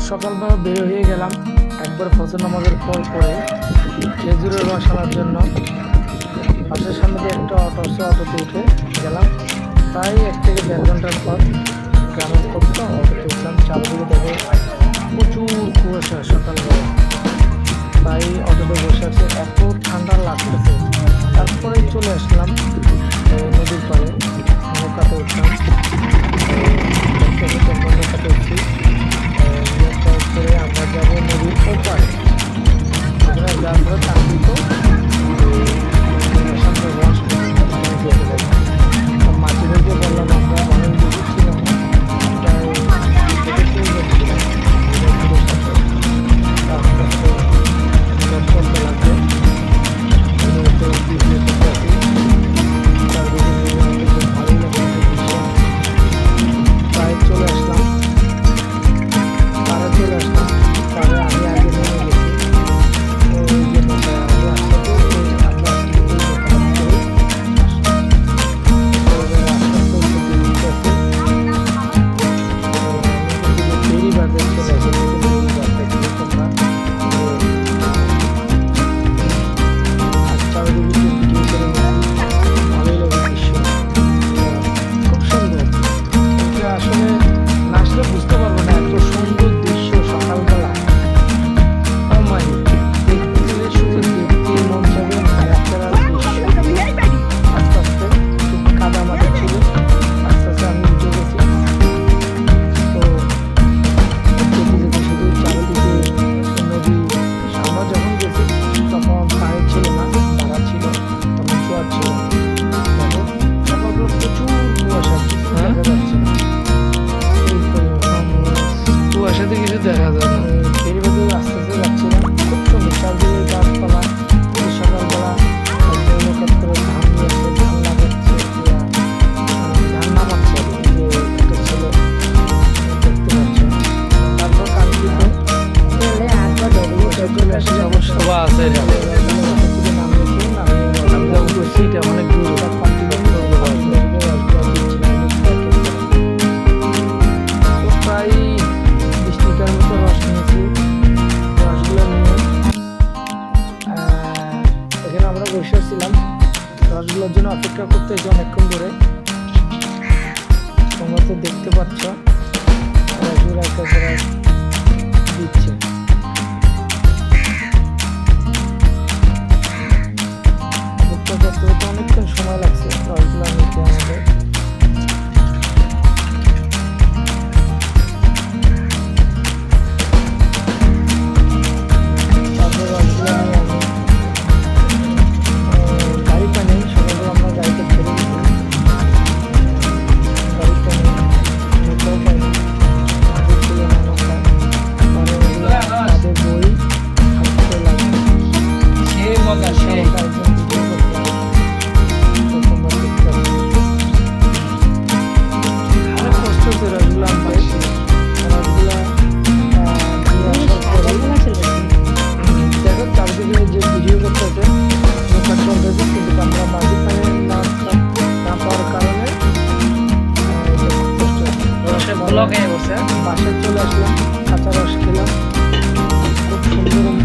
সকালবেলা বের হয়ে গেলাম একবার ফজর নামাজের পর করে খেজুরের রস আনার জন্য। বাসার সামনে দিয়ে একটা অটো আছে, অটোতে উঠে গেলাম। প্রায় 1 থেকে 1.5 ঘন্টার পর গ্রামের পথটা অটোতে উঠলাম। চারদিকে দেখে প্রচুর কুয়াশা সকালবেলা। তাই অটোতে বসে আছে, এত ঠান্ডা লাগতেছে। তারপরে চলে আসলাম নদীর পাড়ে, নৌকাতে উঠলাম। নৌকাতে উঠছি, নৌকা করে আমরা যাবো নদীর ওপারে। যার পরে তান্ত্রিক সামনে রস মাঝিদেরকে বললাম আমরা অনেক বেশি ছিলাম না, প্রায় আস্তে আস্তে চলতে লাগবে। ভালোই লাগে প্রায় চলে আসলাম, পাড়ে চলে আসলাম। পাড়ে আমি আগে নেমে গেছি। বুঝতে পারবো না এত সুন্দর দৃশ্য সকালবেলা। দেখতে শুধু দেখতে মন যাবে। ন্যাচারাল দৃশ্য। আস্তে আস্তে খুব কাদা মাটি ছিল, আস্তে আস্তে আমি উঠে গেছি। তো যেতে যেতে শুধু চারিদিকে নদী। আমরা যখন গেছি তখন পানি ছিল না, বাড়া ছিল, তখন জোয়ার ছিল। সকালগুলো প্রচুর কুয়াশা, কিছু দেখা যাচ্ছে না। কুয়াশাতে কিছু দেখা যায় না। ফেরি বাদে আস্তে আস্তে যাচ্ছিলাম, খুব সুন্দর চারদিকে গাছপালা। সকালবেলা নৌকা করে ধান নিয়েছে, ধান লাগাচ্ছে, ধান নামাচ্ছে। যে একটা ছেলে দেখতে পাচ্ছে। তারপর কান্দিতে চলে আসে সভা আছে, নামিয়েছে অনেক দূর। প্রায় 20 লিটার মতো রস নিয়েছি। রসগুলো নিয়ে এখানে আমরা বসে ছিলাম রসগুলোর জন্য অপেক্ষা করতে হয়েছে অনেকক্ষণ ধরে। তোমরা তো দেখতে পাচ্ছ রসগুলো একটা করে দিচ্ছে। অপেক্ষা করতে হতে অনেকক্ষণ সময় লাগছে রসগুলো নিতে আমাদের। বাসায় চলে আসলাম, কাঁচা রস খেলাম, খুব সুন্দর